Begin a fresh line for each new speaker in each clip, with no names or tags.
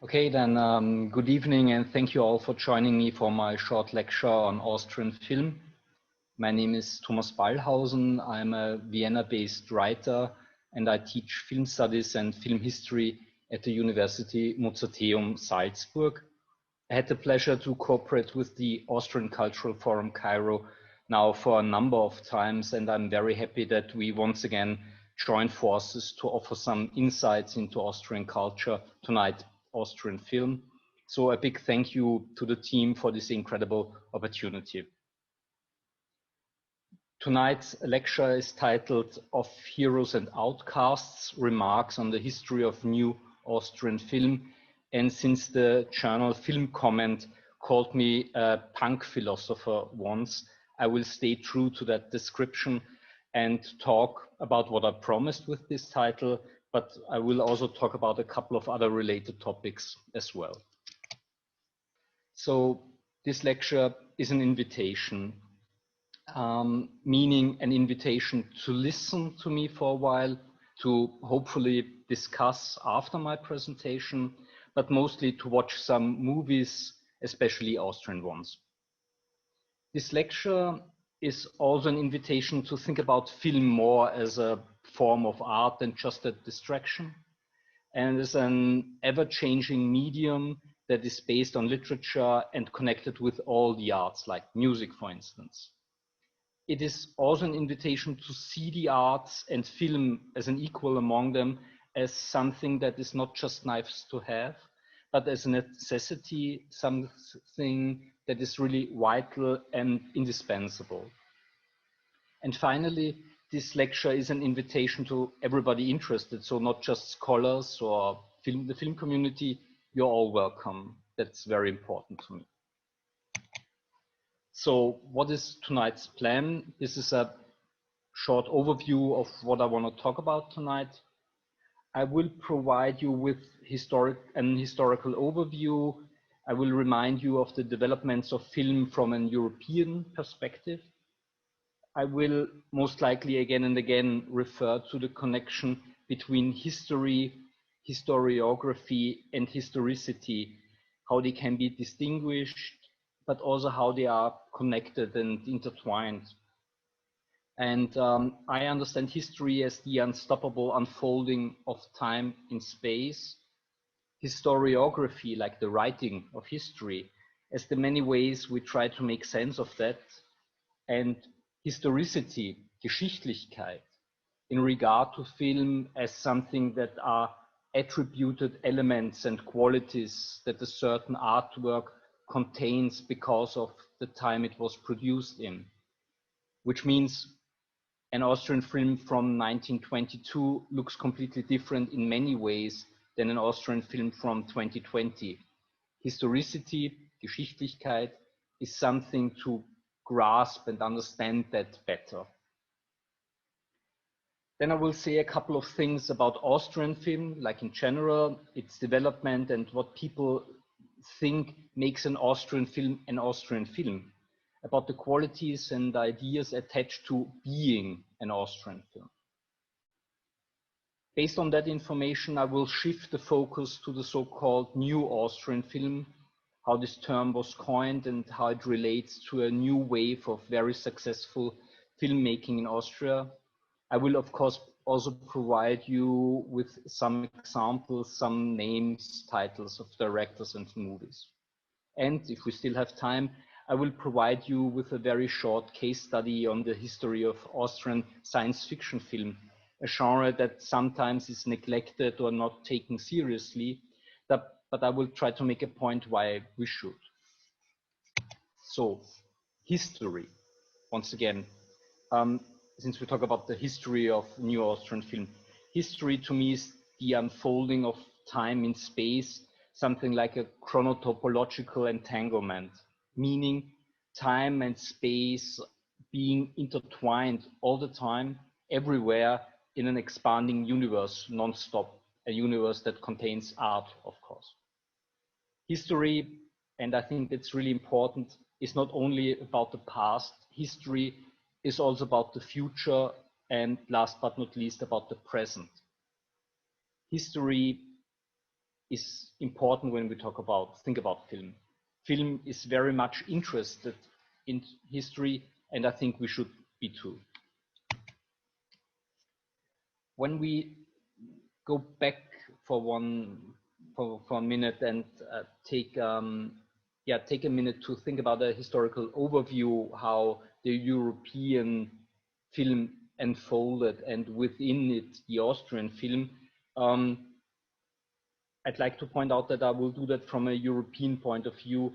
Okay, then good evening and thank you all for joining me for my short lecture on Austrian film. My name is Thomas Ballhausen. I'm a Vienna-based writer and I teach film studies and film history at the University Mozarteum, Salzburg. I had the pleasure to cooperate with the Austrian Cultural Forum Cairo now for a number of times, and I'm very happy that we once again joined forces to offer some insights into Austrian culture tonight, Austrian film. So a big thank you to the team for this incredible opportunity. Tonight's lecture is titled Of Heroes and Outcasts, Remarks on the History of New Austrian Film. And since the journal Film Comment called me a punk philosopher once, I will stay true to that description and talk about what I promised with this title, but I will also talk about a couple of other related topics as well. So this lecture is an invitation, meaning an invitation to listen to me for a while, to hopefully discuss after my presentation, but mostly to watch some movies, especially Austrian ones. This lecture is also an invitation to think about film more as a form of art than just a distraction, and as an ever-changing medium that is based on literature and connected with all the arts, like music, for instance. It is also an invitation to see the arts and film as an equal among them, as something that is not just nice to have, but as a necessity, something that is really vital and indispensable. And finally, this lecture is an invitation to everybody interested, so not just scholars or the film community. You're all welcome. That's very important to me. So what is tonight's plan? This is a short overview of what I want to talk about tonight. I will provide you with an historical overview. I will remind you of the developments of film from an European perspective. I will most likely again and again refer to the connection between history, historiography, and historicity, how they can be distinguished, but also how they are connected and intertwined. And I understand history as the unstoppable unfolding of time in space, historiography, like the writing of history, as the many ways we try to make sense of that, and historicity, Geschichtlichkeit, in regard to film as something that are attributed elements and qualities that a certain artwork contains because of the time it was produced in, which means an Austrian film from 1922 looks completely different in many ways than an Austrian film from 2020. Historicity, Geschichtlichkeit, is something to grasp and understand that better. Then I will say a couple of things about Austrian film, like in general, its development and what people think makes an Austrian film, about the qualities and ideas attached to being an Austrian film. Based on that information, I will shift the focus to the so-called new Austrian film, how this term was coined and how it relates to a new wave of very successful filmmaking in Austria. I will, of course, also provide you with some examples, some names, titles of directors and movies. And if we still have time, I will provide you with a very short case study on the history of Austrian science fiction film, a genre that sometimes is neglected or not taken seriously, but I will try to make a point why we should. So, history, once again, since we talk about the history of new Austrian film, history to me is the unfolding of time in space, something like a chronotopological entanglement, meaning time and space being intertwined all the time, everywhere in an expanding universe, non-stop, a universe that contains art, of course. History, and I think that's really important, is not only about the past. History is also about the future, and last but not least, about the present. History is important when we think about film. Film is very much interested in history, and I think we should be too. When we go back for a minute and take a minute to think about a historical overview, how the European film unfolded, and within it the Austrian film. I'd like to point out that I will do that from a European point of view,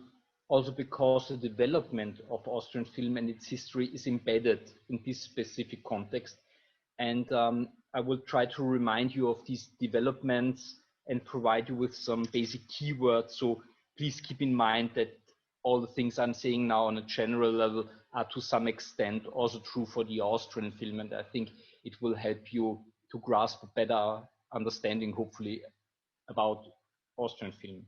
also because the development of Austrian film and its history is embedded in this specific context. And I will try to remind you of these developments and provide you with some basic keywords. So please keep in mind that all the things I'm saying now on a general level are to some extent also true for the Austrian film. And I think it will help you to grasp a better understanding, hopefully, about Austrian film.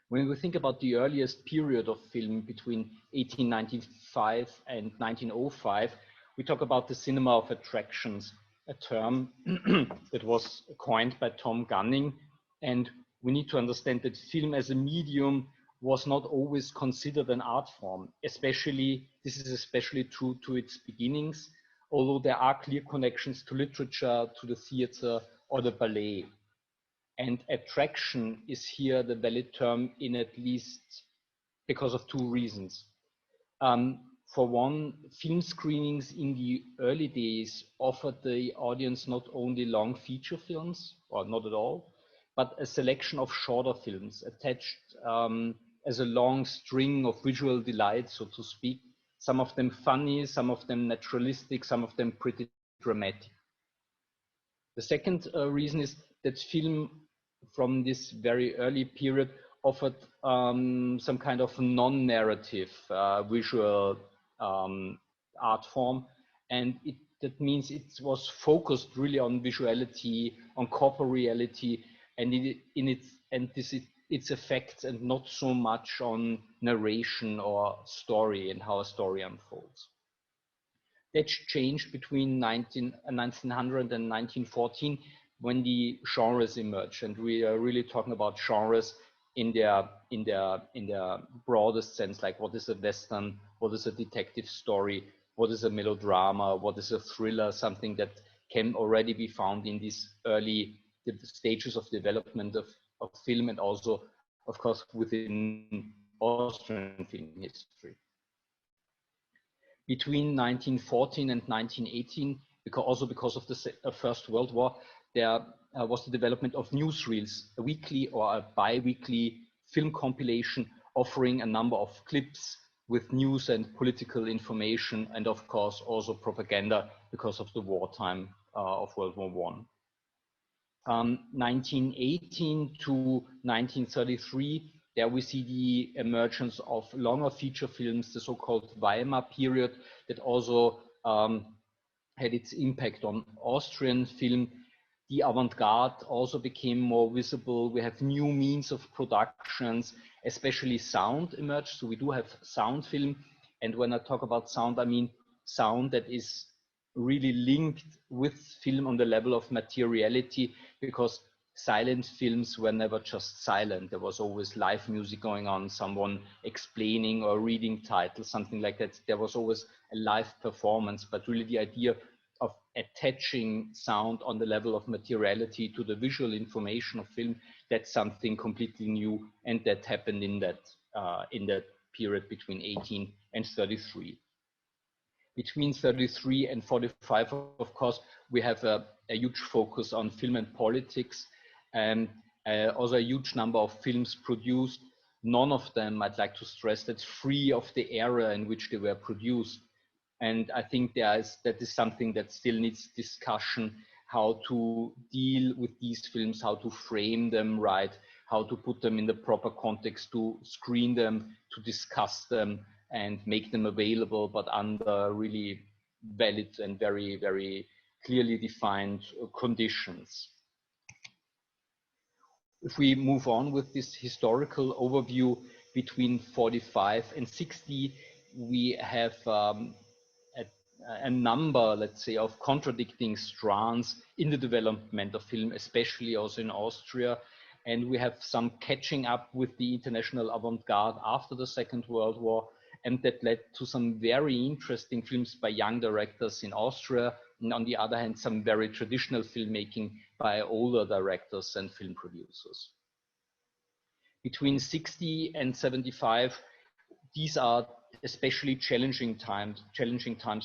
When we think about the earliest period of film between 1895 and 1905, we talk about the cinema of attractions, a term that was coined by Tom Gunning. And we need to understand that film as a medium was not always considered an art form. This is especially true to its beginnings, although there are clear connections to literature, to the theater, or the ballet. And attraction is here the valid term, in at least because of two reasons. For one, film screenings in the early days offered the audience not only long feature films, or not at all, but a selection of shorter films attached as a long string of visual delight, so to speak. Some of them funny, some of them naturalistic, some of them pretty dramatic. The second reason is that film from this very early period offered some kind of non-narrative visual art form, and that means it was focused really on visuality, on corporeality, and its effects, and not so much on narration or story and how a story unfolds. That changed between 1900 and 1914 when the genres emerged, and we are really talking about genres in their broadest sense, like what is a Western, what is a detective story, what is a melodrama, what is a thriller, something that can already be found in these early stages of development of film, and also, of course, within Austrian film history. Between 1914 and 1918, also because of the First World War, there was the development of newsreels, a weekly or a bi-weekly film compilation offering a number of clips with news and political information, and of course also propaganda because of the wartime of World War I. 1918 to 1933, there we see the emergence of longer feature films, the so-called Weimar period, that also had its impact on Austrian film. The avant-garde also became more visible. We have new means of productions, especially sound emerged. So we do have sound film. And when I talk about sound, I mean sound that is really linked with film on the level of materiality, because silent films were never just silent. There was always live music going on, someone explaining or reading titles, something like that. There was always a live performance, but really the idea of attaching sound on the level of materiality to the visual information of film, that's something completely new, and that happened in that period between 18 and 33. Between 33 and 45, of course, we have a huge focus on film and politics, and also a huge number of films produced. None of them, I'd like to stress, that's free of the era in which they were produced. And I think that is something that still needs discussion, how to deal with these films, how to frame them right, how to put them in the proper context, to screen them, to discuss them, and make them available, but under really valid and very, very clearly defined conditions. If we move on with this historical overview, between 45 and 60, we have a number, let's say, of contradicting strands in the development of film, especially also in Austria. and we have some catching up with the international avant-garde after the Second World War, and that led to some very interesting films by young directors in Austria, and on the other hand, some very traditional filmmaking by older directors and film producers. Between 60 and 75, these are especially challenging times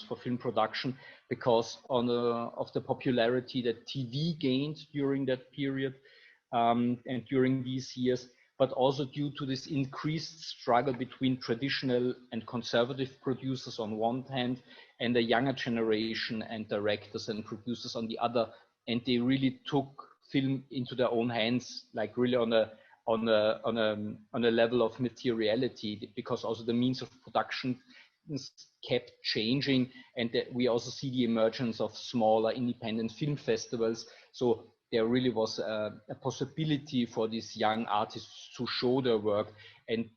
for film production because of the popularity that TV gained during that period and during these years, but also due to this increased struggle between traditional and conservative producers on one hand, and the younger generation and directors and producers on the other. And they really took film into their own hands, like really on a level of materiality, because also the means of production kept changing, and we also see the emergence of smaller independent film festivals. So there really was a possibility for these young artists to show their work, and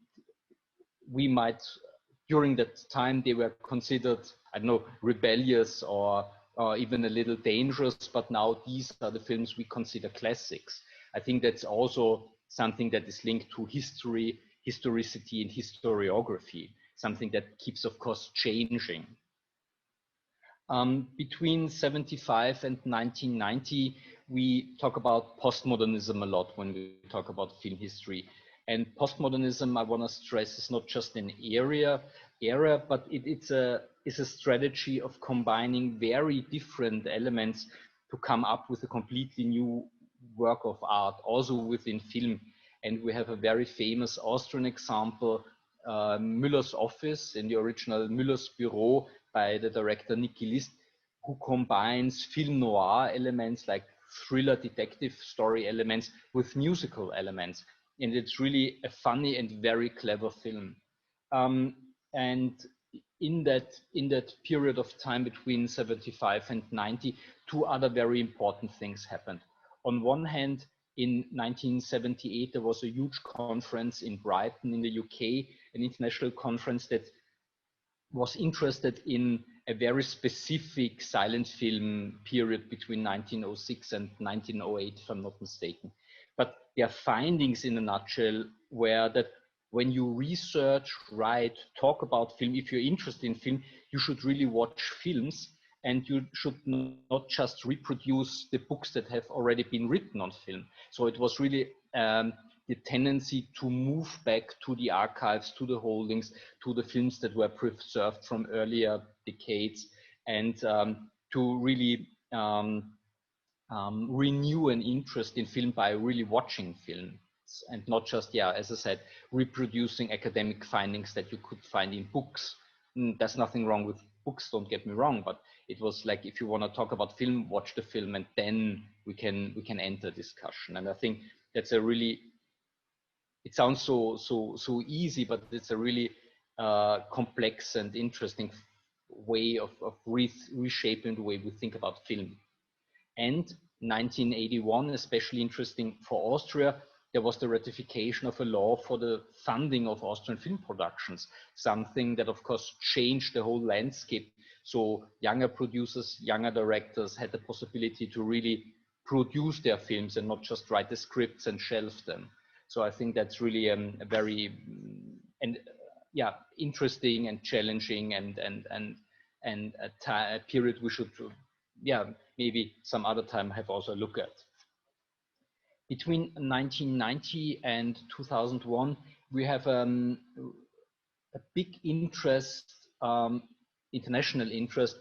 we might, during that time, they were considered, I don't know, rebellious or even a little dangerous, but now these are the films we consider classics. I think that's also something that is linked to history, historicity, and historiography, something that keeps, of course, changing. Between 75 and 1990, we talk about postmodernism a lot when we talk about film history. And postmodernism, I want to stress, is not just an era, but it's a strategy of combining very different elements to come up with a completely new work of art, also within film. And we have a very famous Austrian example, Müller's Office, in the original Müller's Büro by the director Niki List, who combines film noir elements like thriller detective story elements with musical elements. And it's really a funny and very clever film. And in that period of time between 75 and 90, two other very important things happened. On one hand, in 1978, there was a huge conference in Brighton in the UK, an international conference that was interested in a very specific silent film period between 1906 and 1908, if I'm not mistaken. But their findings in a nutshell were that when you research, write, talk about film, if you're interested in film, you should really watch films, and you should not just reproduce the books that have already been written on film. So it was really the tendency to move back to the archives, to the holdings, to the films that were preserved from earlier decades, and to really renew an interest in film by really watching films, and not just, as I said, reproducing academic findings that you could find in books. There's nothing wrong with books, don't get me wrong, but it was like, if you want to talk about film, watch the film, and then we can enter discussion. And I think that's a really, it sounds so easy, but it's a really complex and interesting way of reshaping the way we think about film. And 1981, especially interesting for Austria, there was the ratification of a law for the funding of Austrian film productions, something that of course changed the whole landscape. So younger producers, younger directors had the possibility to really produce their films and not just write the scripts and shelve them. So I think that's really a very interesting and challenging and a period we should maybe some other time have also a look at. Between 1990 and 2001, we have a big interest, international interest,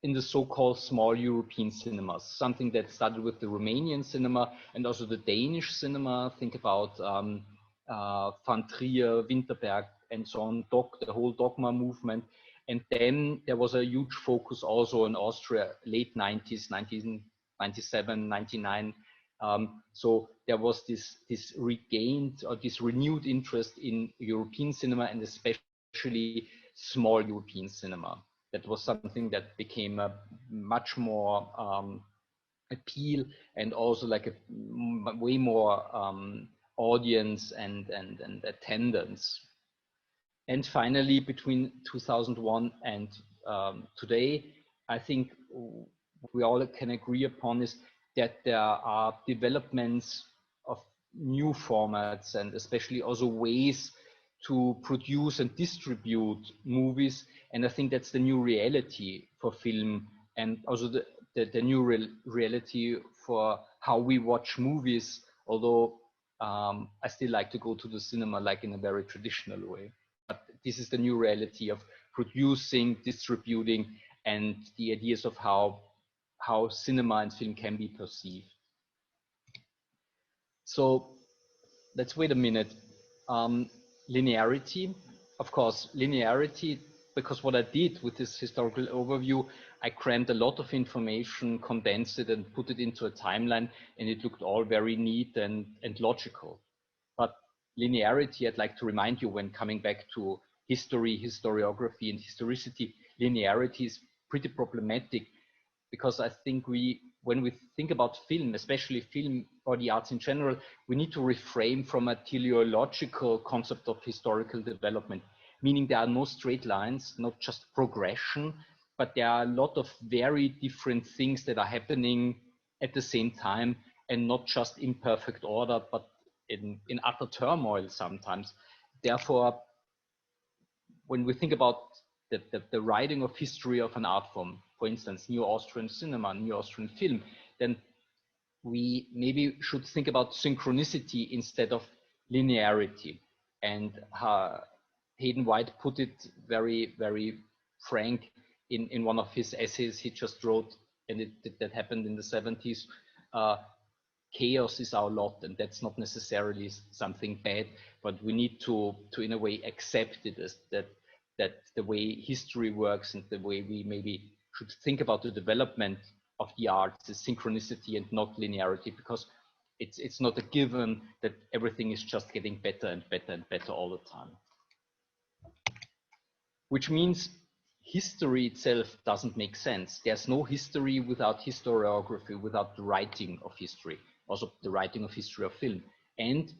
in the so-called small European cinemas, something that started with the Romanian cinema and also the Danish cinema. Think about Van Trier, Winterberg, and so on, the whole Dogma movement. And then there was a huge focus also in Austria, late 90s, 1997, 99. So there was this regained or this renewed interest in European cinema, and especially small European cinema. That was something that became a much more appeal, and also like a way more audience and attendance. And finally, between 2001 and today, I think what we all can agree upon is that there are developments new formats and especially also ways to produce and distribute movies. And I think that's the new reality for film, and also the new reality for how we watch movies, although I still like to go to the cinema like in a very traditional way. But this is the new reality of producing, distributing, and the ideas of how cinema and film can be perceived. So let's wait a minute. Linearity, of course, linearity, because what I did with this historical overview, I crammed a lot of information, condensed it and put it into a timeline, and it looked all very neat and logical. But linearity, I'd like to remind you, when coming back to history, historiography, and historicity, linearity is pretty problematic, because I think when we think about film, especially film or the arts in general, we need to refrain from a teleological concept of historical development, meaning there are no straight lines, not just progression, but there are a lot of very different things that are happening at the same time, and not just in perfect order, but in utter turmoil sometimes. Therefore, when we think about the writing of history of an art form, for instance, New Austrian Cinema, New Austrian Film, then we maybe should think about synchronicity instead of linearity. And Hayden White put it very, very frank in one of his essays he just wrote, and that happened in the 70s. Chaos is our lot, and that's not necessarily something bad, but we need to in a way accept it as that the way history works and the way we maybe should think about the development of the arts is synchronicity and not linearity, because it's not a given that everything is just getting better and better and better all the time. Which means history itself doesn't make sense. There's no history without historiography, without the writing of history, also the writing of history of film. And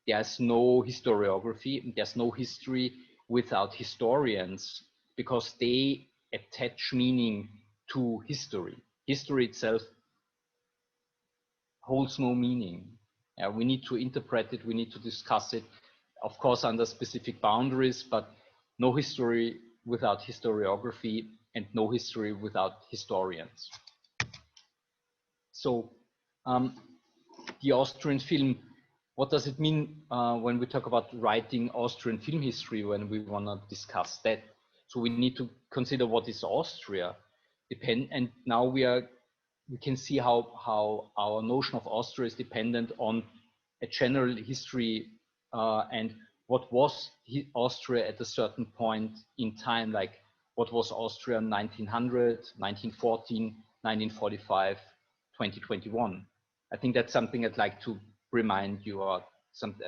there's no historiography, there's no history without historians, because they attach meaning to history. History itself holds no meaning. We need to interpret it, we need to discuss it, of course under specific boundaries, but no history without historiography and no history without historians. So the Austrian film, what does it mean when we talk about writing Austrian film history, when we want to discuss that? So we need to consider what is Austria. And now we can see how our notion of Austria is dependent on a general history and what was Austria at a certain point in time, like what was Austria in 1900, 1914, 1945, 2021. I think that's something I'd like to remind you, or something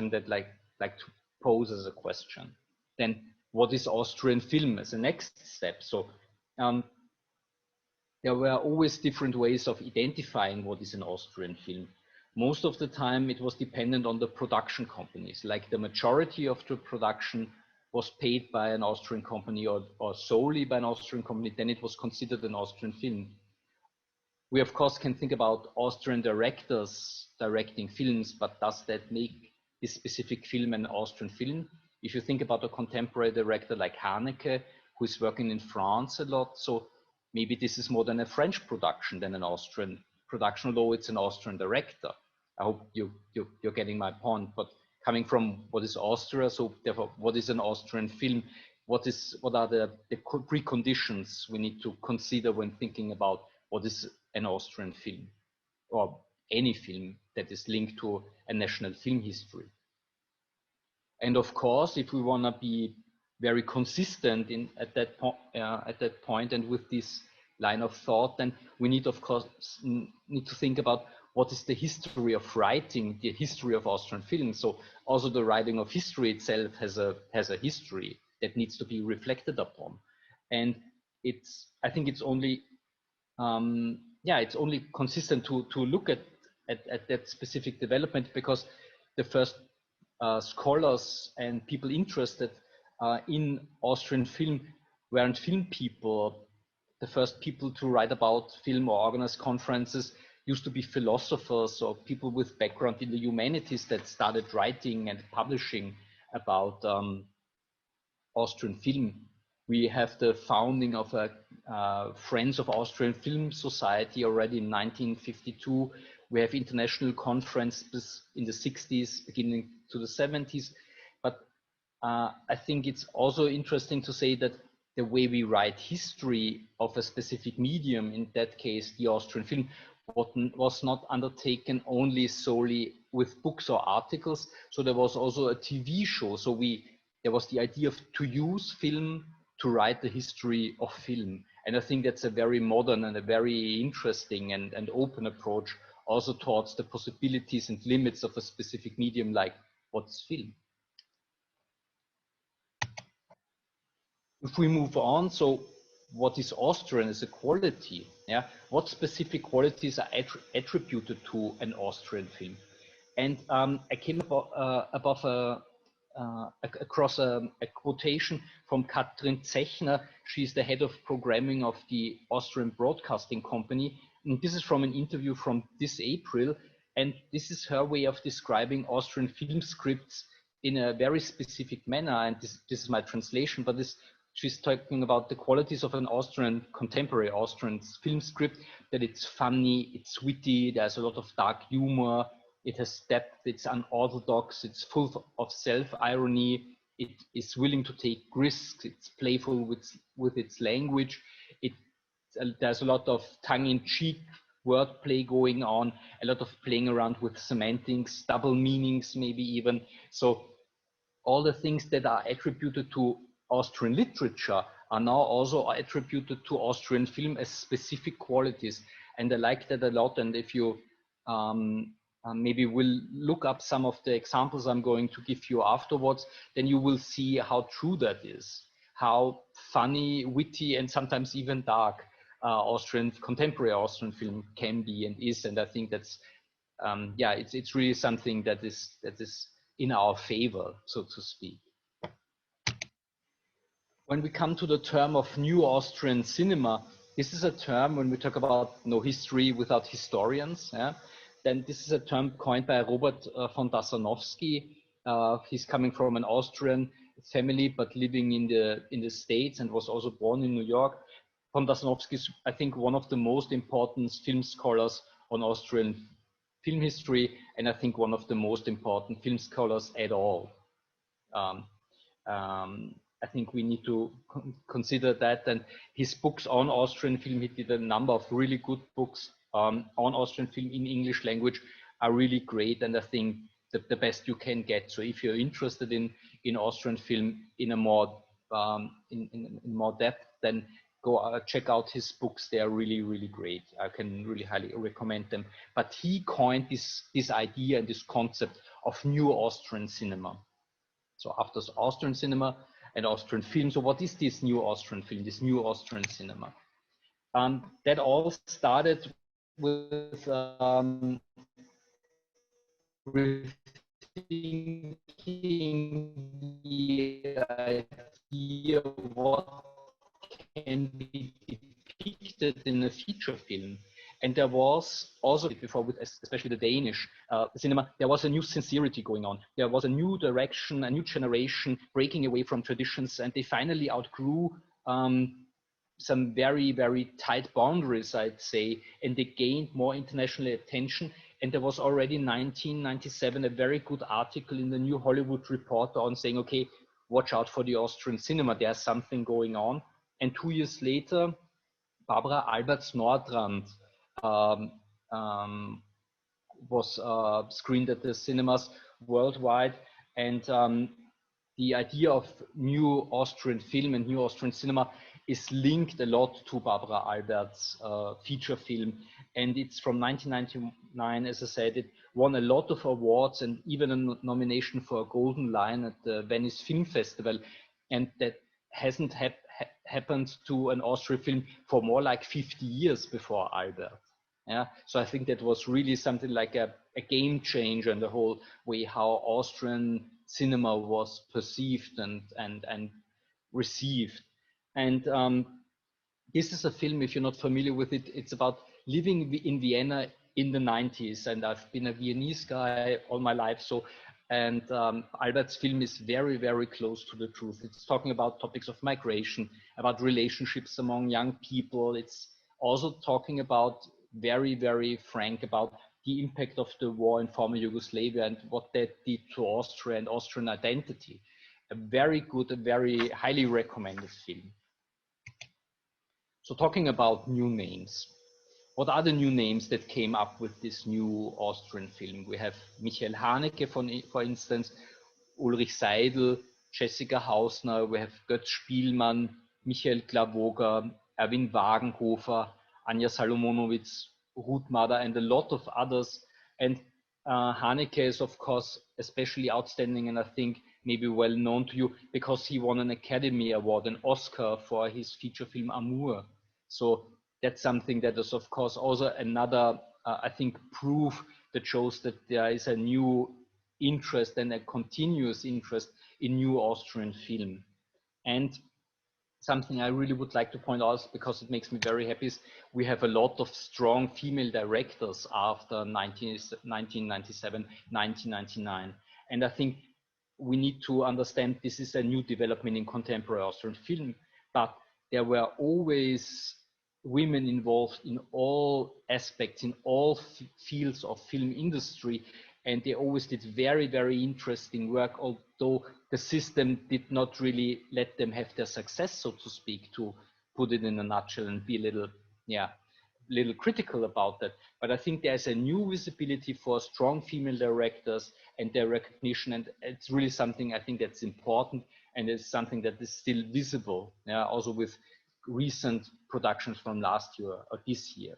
that I'd like to pose as a question. Then what is Austrian film as a next step? So there were always different ways of identifying what is an Austrian film. Most of the time it was dependent on the production companies, like the majority of the production was paid by an Austrian company or solely by an Austrian company, then it was considered an Austrian film. We of course can think about Austrian directors directing films, but does that make this specific film an Austrian film? If you think about a contemporary director like Haneke, who is working in France a lot, so maybe this is more than a French production than an Austrian production, although it's an Austrian director. I hope you're getting my point, but coming from what is Austria, so therefore what is an Austrian film? What are the preconditions we need to consider when thinking about what is an Austrian film, or any film that is linked to a national film history? And of course, if we want to be very consistent at that point and with this line of thought, then we need of course to think about what is the history of writing, the history of Austrian film. So also the writing of history itself has a history that needs to be reflected upon. And I think it's only it's only consistent to look at that specific development, because the first scholars and people interested in Austrian film weren't film people. The first people to write about film or organize conferences used to be philosophers or people with background in the humanities that started writing and publishing about Austrian film. We have the founding of a Friends of Austrian Film Society already in 1952. We have international conferences in the 60s, beginning to the 70s. But I think it's also interesting to say that the way we write history of a specific medium, in that case, the Austrian film, was not undertaken only solely with books or articles. So there was also a TV show. So there was the idea to use film to write the history of film. And I think that's a very modern and a very interesting and open approach also towards the possibilities and limits of a specific medium like what's film. If we move on, so what is Austrian as a quality? Yeah, what specific qualities are attributed to an Austrian film? And I came across a quotation from Katrin Zechner. She's the head of programming of the Austrian Broadcasting Company. And this is from an interview from this April. And this is her way of describing Austrian film scripts in a very specific manner. And this is my translation, but she's talking about the qualities of an contemporary Austrian film script, that it's funny, it's witty, there's a lot of dark humor, it has depth, it's unorthodox, it's full of self-irony, it is willing to take risks, it's playful with its language, there's a lot of tongue-in-cheek wordplay going on, a lot of playing around with semantics, double meanings maybe even. So all the things that are attributed to Austrian literature are now also attributed to Austrian film as specific qualities. And I like that a lot. And if you maybe will look up some of the examples I'm going to give you afterwards, then you will see how true that is, how funny, witty, and sometimes even dark contemporary Austrian film can be and is. And I think that's, yeah, it's really something that is in our favor, so to speak. When we come to the term of New Austrian Cinema, this is a term when we talk about no history without historians. Yeah? Then this is a term coined by Robert von Dasanowski. He's coming from an Austrian family, but living in the States, and was also born in New York. Von Dasanowski is, I think, one of the most important film scholars on Austrian film history, and I think one of the most important film scholars at all. I think we need to consider that. And his books on Austrian film, he did a number of really good books on Austrian film in English language, are really great, and I think the best you can get. So if you're interested in Austrian film in a more in more depth, then go check out his books. They are really, really great. I can really highly recommend them. But he coined this idea and this concept of New Austrian Cinema. So after Austrian cinema and Austrian film, so what is this New Austrian film, this New Austrian Cinema? That all started with rethinking the idea of what can be depicted in a feature film. And there was also, before with especially the Danish cinema, there was a new sincerity going on. There was a new direction, a new generation breaking away from traditions, and they finally outgrew some very, very tight boundaries, I'd say, and they gained more international attention. And there was already in 1997 a very good article in the New Hollywood Reporter on saying, okay, watch out for the Austrian cinema, there's something going on. And 2 years later, Barbara Alberts-Nordrand was screened at the cinemas worldwide, and the idea of New Austrian film and New Austrian cinema is linked a lot to Barbara Alberts' feature film, and it's from 1999. As I said, it won a lot of awards and even a nomination for a Golden Lion at the Venice Film Festival, and that hasn't happened to an Austrian film for more like 50 years before Albert. Yeah, so I think that was really something like a game changer in the whole way how Austrian cinema was perceived and received. And this is a film, if you're not familiar with it, it's about living in Vienna in the 90s, and I've been a Viennese guy all my life. So, and Albert's film is very, very close to the truth. It's talking about topics of migration, about relationships among young people. It's also talking about very, very frank about the impact of the war in former Yugoslavia and what that did to Austria and Austrian identity. A very good, a very highly recommended film. So talking about new names, what are the new names that came up with this new Austrian film? We have Michael Haneke, for instance, Ulrich Seidel, Jessica Hausner, we have Götz Spielmann, Michael Glavoga, Erwin Wagenhofer, Anja Salomonowitz, Ruth Mader, and a lot of others. And Haneke is, of course, especially outstanding, and I think maybe well known to you because he won an Academy Award, an Oscar, for his feature film Amour. So that's something that is, of course, also another, I think, proof that shows that there is a new interest and a continuous interest in new Austrian film. And something I really would like to point out, because it makes me very happy, is we have a lot of strong female directors after 1997, 1999. And I think we need to understand this is a new development in contemporary Austrian film, but there were always women involved in all aspects, in all fields of film industry, and they always did very, very interesting work, although the system did not really let them have their success, so to speak, to put it in a nutshell and be a little critical about that. But I think there's a new visibility for strong female directors and their recognition, and it's really something I think that's important, and it's something that is still visible, also with recent productions from last year or this year.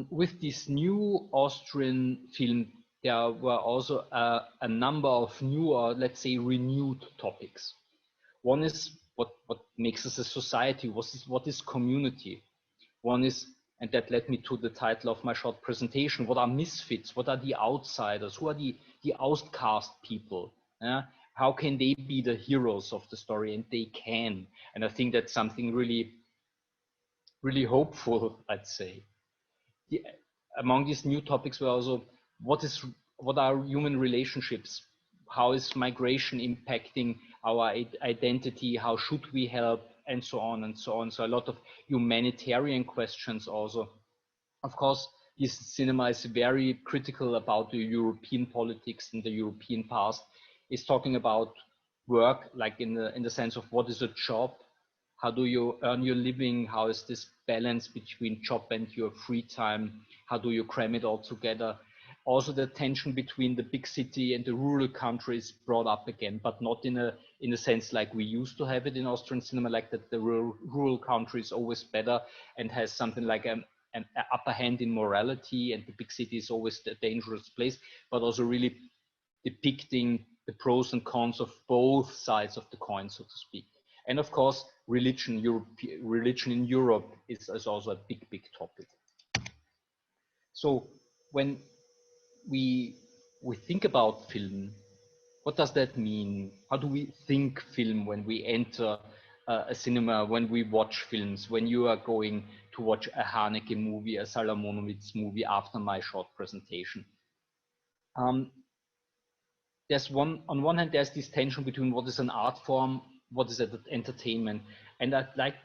With this new Austrian film, there were also a number of new, or let's say renewed topics. One is what makes us a society, what is community? One is, and that led me to the title of my short presentation, what are misfits? What are the outsiders? Who are the outcast people? How can they be the heroes of the story? And they can. And I think that's something really, really hopeful, I'd say. Among these new topics were also, what are human relationships? How is migration impacting our identity? How should we help? And so on and so on. So a lot of humanitarian questions also. Of course, this cinema is very critical about the European politics and the European past. It's talking about work, like in the sense of what is a job? How do you earn your living? How is this balance between job and your free time? How do you cram it all together? Also, the tension between the big city and the rural country is brought up again, but not in a sense like we used to have it in Austrian cinema, like that the rural country is always better and has something like an upper hand in morality, and the big city is always the dangerous place, but also really depicting the pros and cons of both sides of the coin, so to speak. And of course, religion in Europe is also a big, big topic. So when we think about film, what does that mean? How do we think film when we enter a cinema, when we watch films, when you are going to watch a Haneke movie, a Salomonowitz movie after my short presentation? There's on one hand, there's this tension between what is an art form, what is entertainment. And I'd like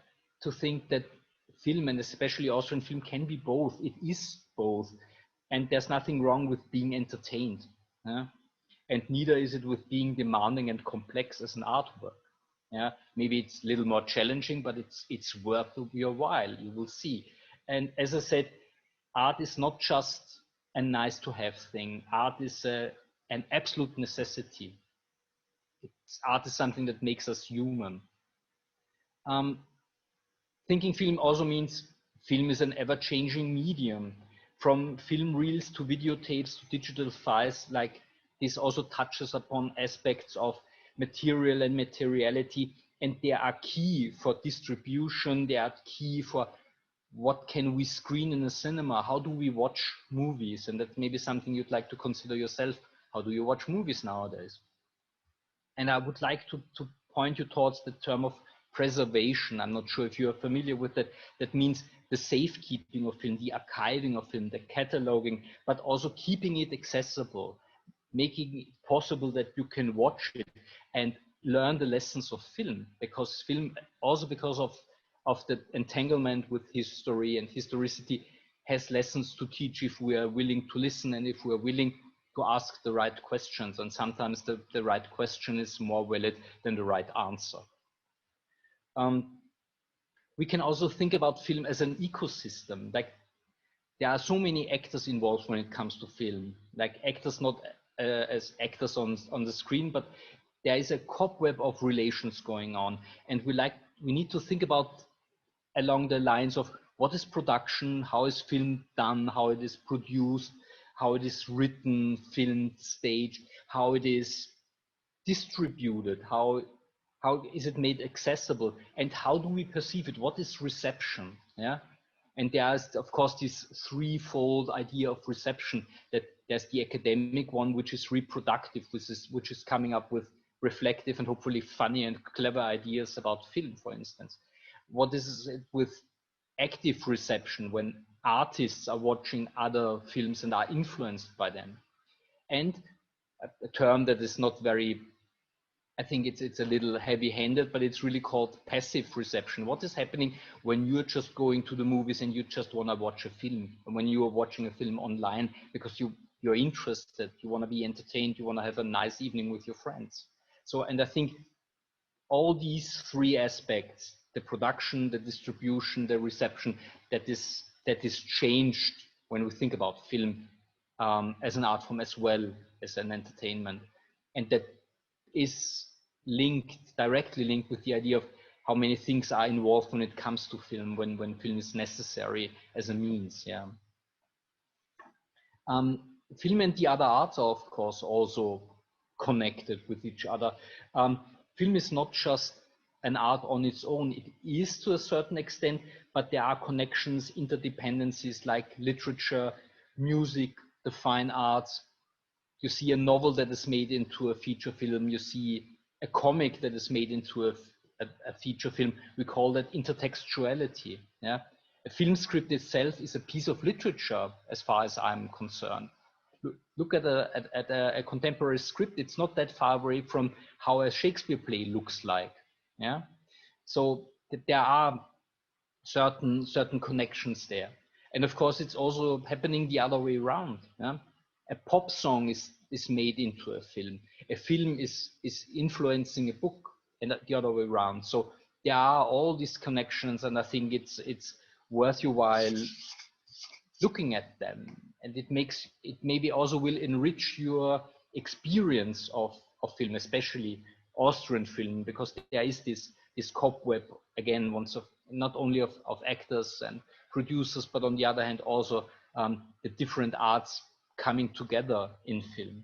to think that film, and especially Austrian film, can be both. It is both. And there's nothing wrong with being entertained. And neither is it with being demanding and complex as an artwork. Maybe it's a little more challenging, but it's worth your while, you will see. And as I said, art is not just a nice to have thing. Art is an absolute necessity. Art is something that makes us human. Thinking film also means film is an ever-changing medium. From film reels to videotapes to digital files, like this also touches upon aspects of material and materiality, and they are key for distribution, they are key for what can we screen in a cinema, how do we watch movies, and that may be something you'd like to consider yourself. How do you watch movies nowadays? And I would like to point you towards the term of preservation. I'm not sure if you are familiar with that. That means the safekeeping of film, the archiving of film, the cataloging, but also keeping it accessible, making it possible that you can watch it and learn the lessons of film, because film, also because of the entanglement with history and historicity, has lessons to teach if we are willing to listen and if we are willing to ask the right questions. And sometimes the right question is more valid than the right answer. We can also think about film as an ecosystem. Like, there are so many actors involved when it comes to film, like actors not as actors on the screen, but there is a cobweb of relations going on. And we need to think about along the lines of what is production, how is film done, how it is produced, how it is written, filmed, staged, how it is distributed, how is it made accessible, and how do we perceive it? What is reception? Yeah. And there's, of course, this threefold idea of reception, that there's the academic one, which is reproductive, which is coming up with reflective and hopefully funny and clever ideas about film, for instance. What is it with active reception, when artists are watching other films and are influenced by them? And a term that is not very, I think it's a little heavy-handed, but it's really called passive reception. What is happening when you're just going to the movies and you just want to watch a film, and when you are watching a film online because you're interested, you want to be entertained, you want to have a nice evening with your friends. So, and I think all these three aspects, the production, the distribution, the reception, that is changed when we think about film as an art form as well as an entertainment. And that is directly linked with the idea of how many things are involved when it comes to film, when film is necessary as a means. Yeah. Film and the other arts are, of course, also connected with each other. Film is not just an art on its own. It is to a certain extent, but there are connections, interdependencies like literature, music, the fine arts. You see a novel that is made into a feature film. You see a comic that is made into a feature film. We call that intertextuality. Yeah? A film script itself is a piece of literature, as far as I'm concerned. Look at a contemporary script. It's not that far away from how a Shakespeare play looks like. Yeah, so there are certain connections there, and of course it's also happening the other way around. Yeah? A pop song is made into a film. A film is influencing a book, and the other way around. So there are all these connections, and I think it's worth your while looking at them, and it maybe also will enrich your experience of film, especially Austrian film, because there is this cobweb again, not only of actors and producers, but on the other hand also the different arts coming together in film.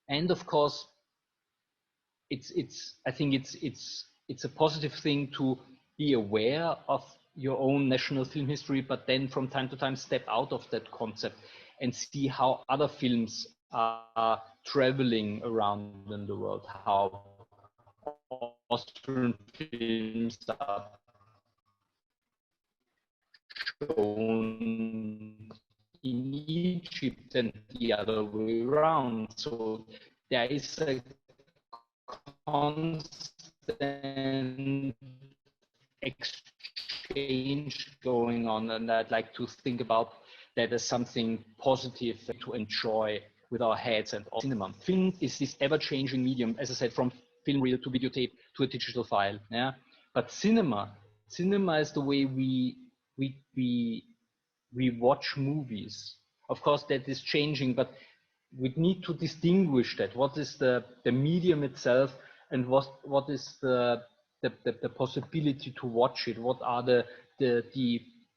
And of course, I think it's a positive thing to be aware of your own national film history, but then from time to time step out of that concept and see how other films are traveling around in the world, how Austrian films are shown in Egypt and the other way around. So there is a constant exchange going on, and I'd like to think about that as something positive to enjoy with our heads and cinema. Film is this ever-changing medium, as I said, from film reel to videotape to a digital file. Yeah, but cinema is the way we watch movies. Of course, that is changing, but we need to distinguish that. What is the medium itself, and what is the possibility to watch it? What are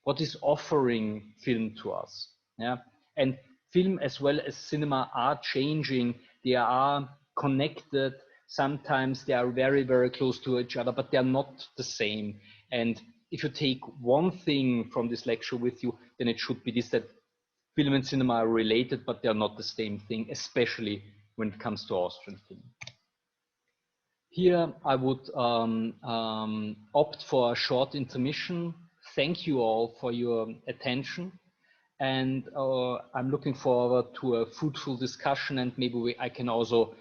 what is offering film to us? Yeah, and film as well as cinema are changing. They are connected. Sometimes they are very, very close to each other, but they are not the same. And if you take one thing from this lecture with you, then it should be this, that film and cinema are related, but they are not the same thing, especially when it comes to Austrian film. Here I would opt for a short intermission. Thank you all for your attention. And I'm looking forward to a fruitful discussion, and maybe I can also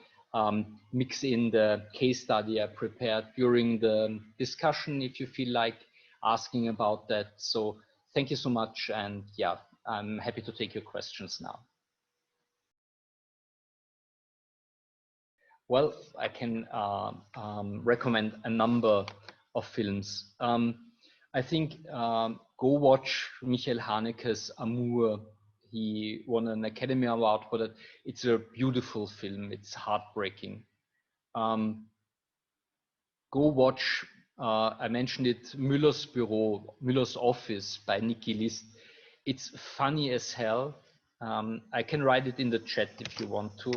mix in the case study I prepared during the discussion if you feel like asking about that. So thank you so much, and yeah, I'm happy to take your questions now. Well, I can recommend a number of films. I think go watch Michael Haneke's Amour. He won an Academy Award for that. It's a beautiful film. It's heartbreaking. Go watch, I mentioned it, Müller's Büro, Müller's Office by Niki List. It's funny as hell. I can write it in the chat if you want to.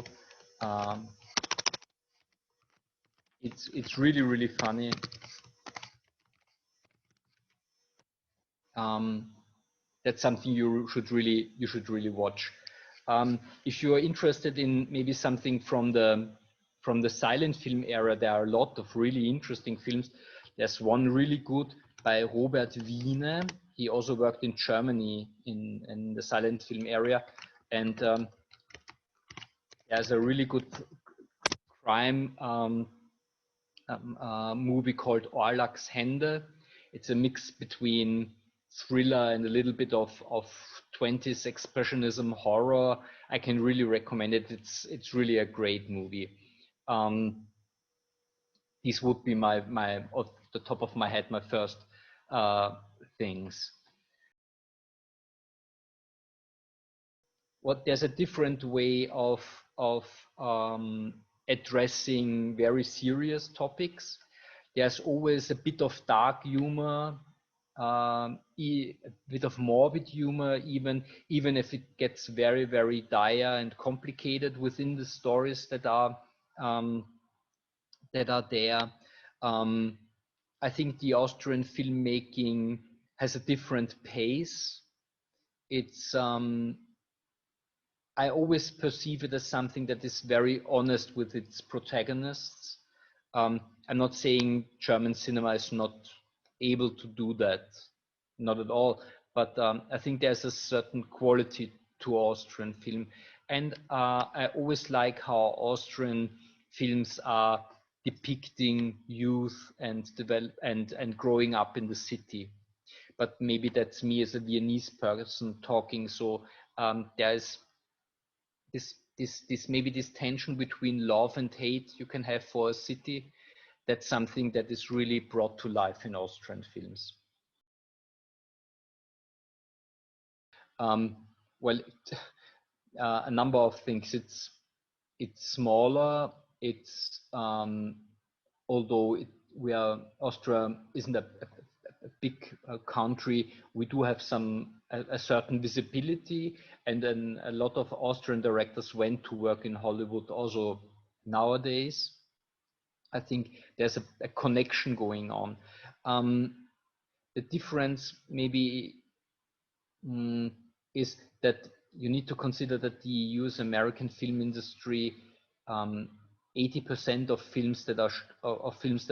It's really, really funny. That's something you should really watch. If you are interested in maybe something from the silent film era, there are a lot of really interesting films. There's one really good by Robert Wiene. He also worked in Germany in the silent film area, and there's a really good crime movie called Orlaks Hände. It's a mix between thriller and a little bit of 20s expressionism horror. I can really recommend it. It's really a great movie. These would be my off the top of my head, my first things. There's a different way of addressing very serious topics. There's always a bit of dark humor, a bit of morbid humor, even if it gets very, very dire and complicated within the stories that are there. I think the Austrian filmmaking has a different pace. It's I always perceive it as something that is very honest with its protagonists. I'm not saying German cinema is not able to do that, not at all, but I think there's a certain quality to Austrian film. And I always like how Austrian films are depicting youth and growing up in the city. But maybe that's me as a Viennese person talking. So there's this tension between love and hate you can have for a city. That's something that is really brought to life in Austrian films. Well, a number of things. It's smaller. It's although Austria isn't a big country, we do have a certain visibility, and then a lot of Austrian directors went to work in Hollywood also nowadays. I think there's a connection going on. The difference maybe is that you need to consider that the US American film industry, 80% of films that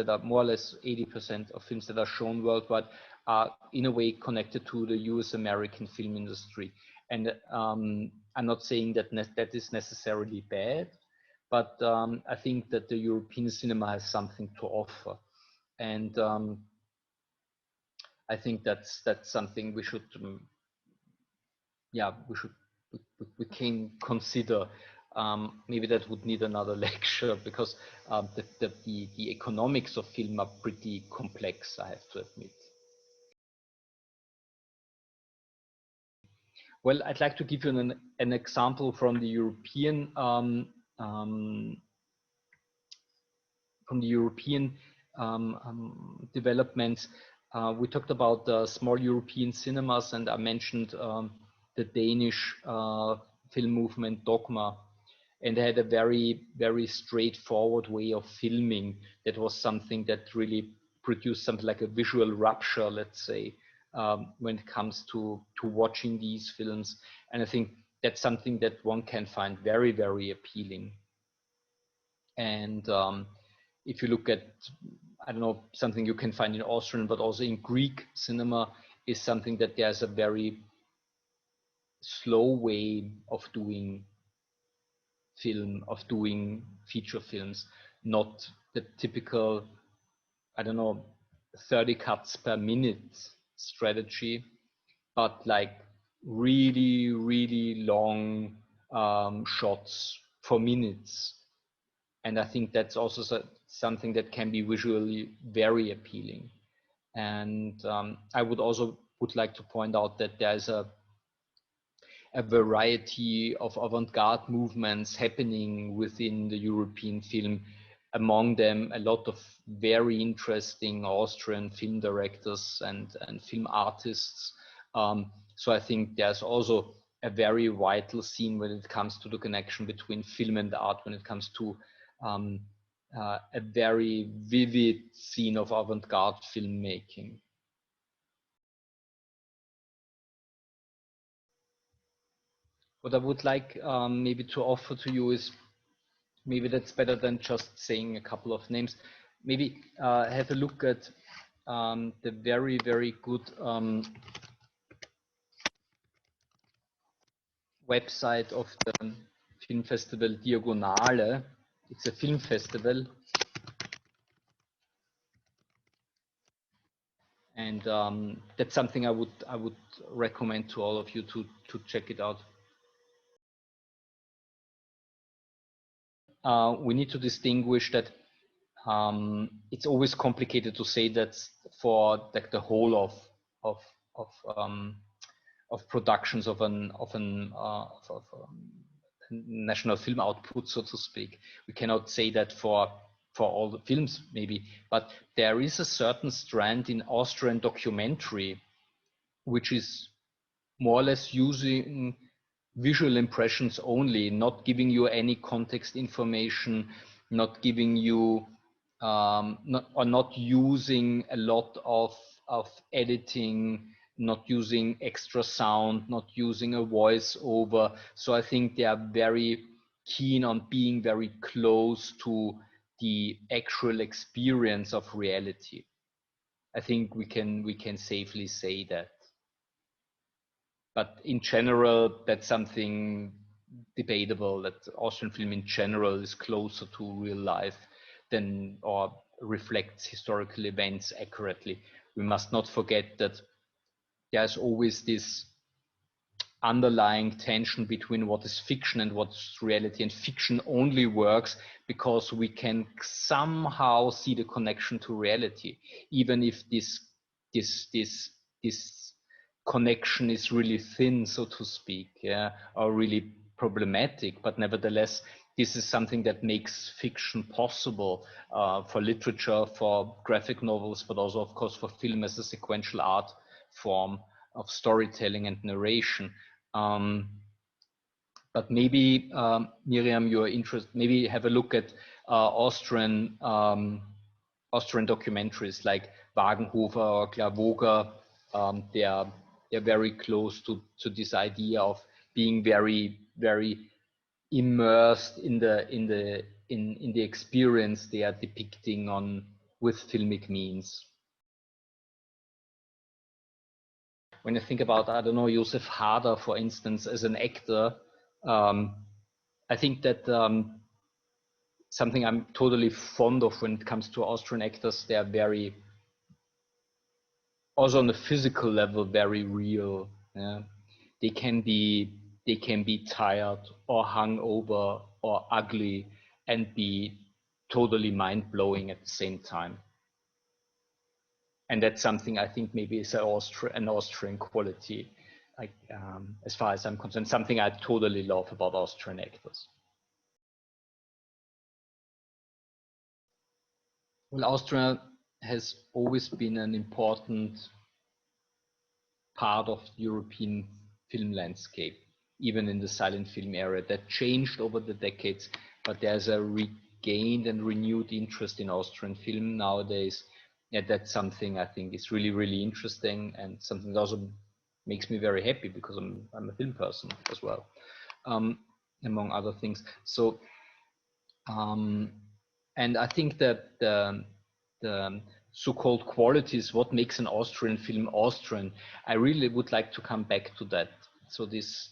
are more or less 80% of films that are shown worldwide are in a way connected to the US American film industry. And I'm not saying that that is necessarily bad, but I think that the European cinema has something to offer. And I think that's something we should we can consider. Maybe that would need another lecture, because the economics of film are pretty complex, I have to admit. Well, I'd like to give you an example from the European developments. We talked about the small European cinemas, and I mentioned the Danish film movement Dogma, and they had a very, very straightforward way of filming. That was something that really produced something like a visual rupture, let's say, when it comes to watching these films. And I think that's something that one can find very, very appealing. And if you look at, I don't know, something you can find in Austrian, but also in Greek cinema, is something that there's a very slow way of doing film, of doing feature films, not the typical, I don't know, 30 cuts per minute strategy, but like really, really long shots for minutes. And I think that's also something that can be visually very appealing. And I would like to point out that there's a variety of avant-garde movements happening within the European film. Among them, a lot of very interesting Austrian film directors and film artists. So I think there's also a very vital scene when it comes to the connection between film and art, when it comes to a very vivid scene of avant-garde filmmaking. What I would like maybe to offer to you is, maybe that's better than just saying a couple of names. Maybe have a look at the very, very good website of the film festival Diagonale. It's a film festival. And that's something I would recommend to all of you to check it out. We need to distinguish that it's always complicated to say that for like the whole of productions of national film output, so to speak. We cannot say that for all the films, maybe, but there is a certain strand in Austrian documentary, which is more or less using visual impressions only, not giving you any context information, not giving you not using a lot of editing, not using extra sound, not using a voice over. So I think they are very keen on being very close to the actual experience of reality. I think we can safely say that. But in general, that's something debatable, that Austrian film in general is closer to real life than, or reflects historical events accurately. We must not forget that there's always this underlying tension between what is fiction and what's reality, and fiction only works because we can somehow see the connection to reality, even if this connection is really thin, so to speak, yeah, or really problematic. But nevertheless, this is something that makes fiction possible for literature, for graphic novels, but also, of course, for film as a sequential art form of storytelling and narration. But maybe, Miriam, you're interested, maybe have a look at Austrian documentaries like Wagenhofer or Klavoger. They're very close to this idea of being very, very immersed in the experience they are depicting with filmic means. When I think about, I don't know, Josef Hader, for instance, as an actor, I think that something I'm totally fond of when it comes to Austrian actors, they are very, also on a physical level, very real. Yeah? They can be tired or hungover or ugly and be totally mind-blowing at the same time. And that's something I think maybe is an Austrian quality, like, as far as I'm concerned, something I totally love about Austrian actors. Well, Austria has always been an important part of the European film landscape, even in the silent film era. That changed over the decades, but there's a regained and renewed interest in Austrian film nowadays. Yeah, that's something I think is really, really interesting, and something that also makes me very happy, because I'm a film person as well, among other things. So, and And I think that the so-called qualities, what makes an Austrian film Austrian, I really would like to come back to that. So this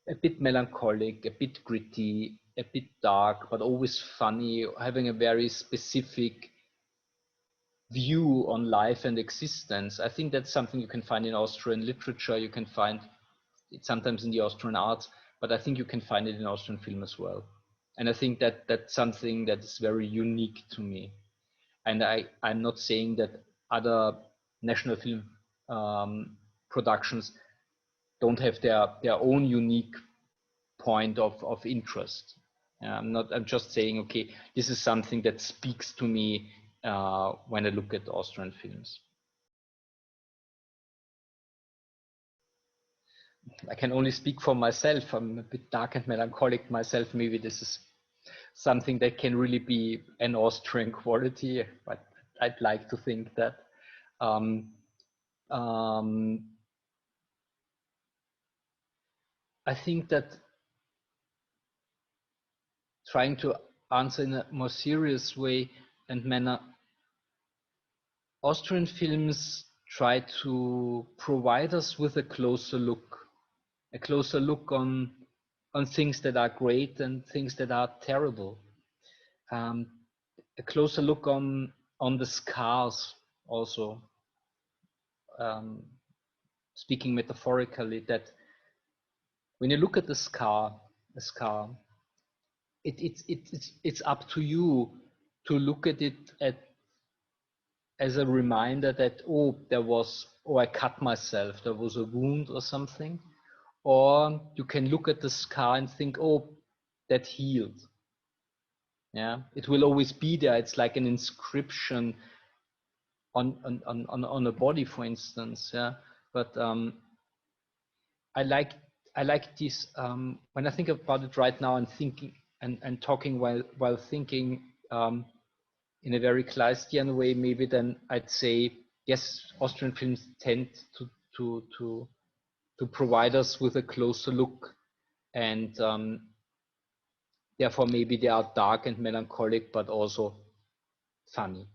a bit melancholic, a bit gritty, a bit dark, but always funny, having a very specific view on life and existence. I think that's something you can find in Austrian literature. You can find it sometimes in the Austrian arts, but I think you can find it in Austrian film as well. And I think that that's something that is very unique to me. And I'm not saying that other national film productions don't have their own unique point of interest. I'm just saying, okay, this is something that speaks to me when I look at Austrian films. I can only speak for myself. I'm a bit dark and melancholic myself. Maybe this is something that can really be an Austrian quality, but I'd like to think that. I think that trying to answer in a more serious way and manner, Austrian films try to provide us with a closer look on things that are great and things that are terrible, a closer look on the scars also, speaking metaphorically, that when you look at a scar, it's up to you to look at it as a reminder that, oh, I cut myself, there was a wound or something. Or you can look at the scar and think, oh, that healed. Yeah, it will always be there. It's like an inscription on a body, for instance. Yeah, but I like this. When I think about it right now, and thinking and talking while thinking in a very Kleistian way, maybe then I'd say yes, Austrian films tend to provide us with a closer look, and therefore maybe they are dark and melancholic, but also funny.